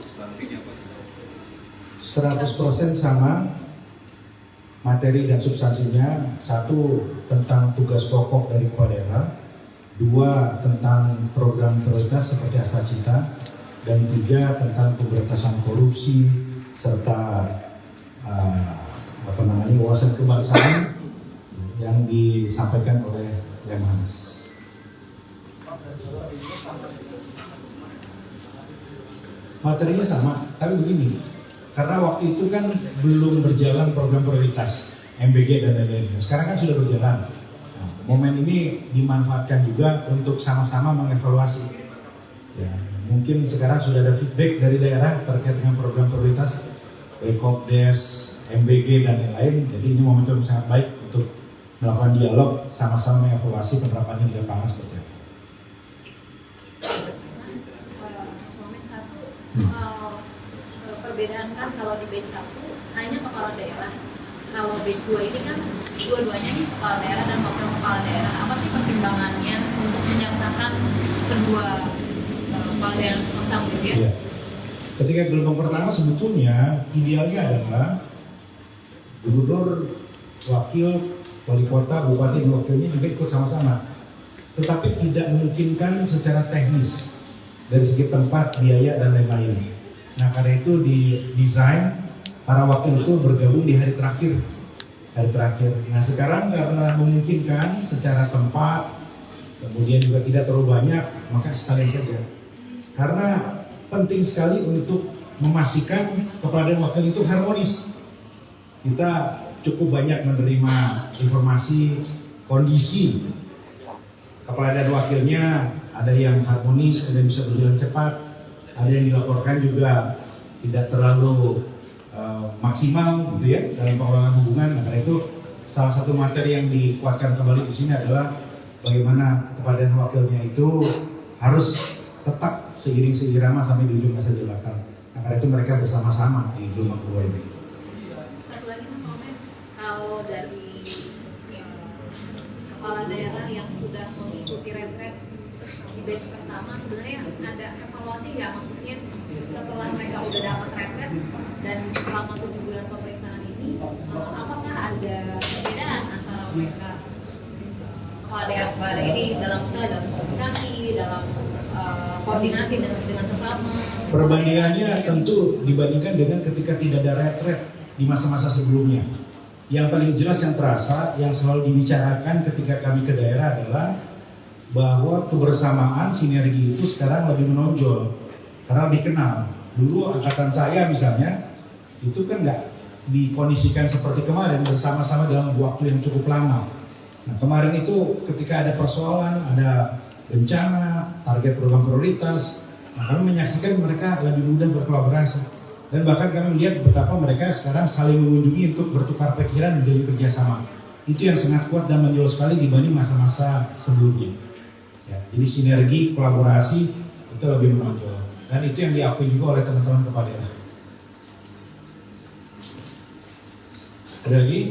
substansinya apa? 100% sama materi dan substansinya. Satu, tentang tugas pokok dari kepala daerah. Dua, tentang program prioritas seperti Astacita. Dan tiga, tentang pemberantasan korupsi serta wawasan kebangsaan yang disampaikan oleh Lemhanas. Materinya sama, tapi begini, karena waktu itu kan belum berjalan program prioritas MBG dan lain-lain. Sekarang kan sudah berjalan. Nah, momen ini dimanfaatkan juga untuk sama-sama mengevaluasi. Ya, mungkin sekarang sudah ada feedback dari daerah terkait dengan program prioritas, Kopdes, MBG dan lain-lain. Jadi ini momentum yang sangat baik untuk melakukan dialog, sama-sama mengevaluasi penerapannya di lapangan seperti apa. Soal perbedaan kan kalau di base 1 hanya kepala daerah, kalau base 2 ini kan dua-duanya nih kepala daerah dan wakil kepala daerah. Apa sih pertimbangannya untuk menyertakan kedua kepala daerah sama gitu ya? Iya. Ketika gelombang pertama sebetulnya idealnya adalah gubernur, wakil, wali kota, bupati, dan wakilnya juga ikut sama-sama. Tetapi tidak memungkinkan secara teknis dari segi tempat, biaya, dan lain-lain. Nah, karena itu didesain para wakil itu bergabung di hari terakhir. Nah, sekarang karena memungkinkan secara tempat, kemudian juga tidak terlalu banyak, maka sekalian saja. Karena penting sekali untuk memastikan kepala dan wakil itu harmonis. Kita cukup banyak menerima informasi kondisi kepala dan wakilnya, ada yang harmonis, ada yang bisa berjalan cepat, ada yang dilaporkan juga tidak terlalu maksimal gitu ya dalam pengelolaan hubungan. Nah, karena itu salah satu materi yang dikuatkan kembali di sini adalah bagaimana kepala dan wakilnya itu harus tetap seiring-seirama sampai di ujung masa jabatan. Nah, karena itu mereka bersama-sama di gelombang kedua ini. Satu lagi Mas Momen, kalau dari kepala daerah yang sudah mengikuti retret di base pertama, sebenarnya ada evaluasi nggak? Maksudnya setelah mereka udah dapat retret dan selama 7 bulan pemerintahan ini, apakah ada perbedaan antara mereka kepala daerah ini dalam misalnya dalam komunikasi, dalam koordinasi dengan sesama? Perbandingannya tentu dibandingkan dengan ketika tidak ada retret di masa-masa sebelumnya. Yang paling jelas yang terasa, yang selalu dibicarakan ketika kami ke daerah adalah bahwa kebersamaan, sinergi itu sekarang lebih menonjol karena lebih kenal. Dulu angkatan saya misalnya itu kan nggak dikondisikan seperti kemarin bersama-sama dalam waktu yang cukup lama. Nah, kemarin itu ketika ada persoalan, ada bencana, target program prioritas, nah, kami menyaksikan mereka lebih mudah berkolaborasi dan bahkan kami melihat betapa mereka sekarang saling mengunjungi untuk bertukar pikiran menjadi kerjasama. Itu yang sangat kuat dan menonjol sekali dibanding masa-masa sebelumnya. Ya, jadi sinergi, kolaborasi itu lebih menonjol dan itu yang diakui juga oleh teman-teman kepala daerah. Ada lagi?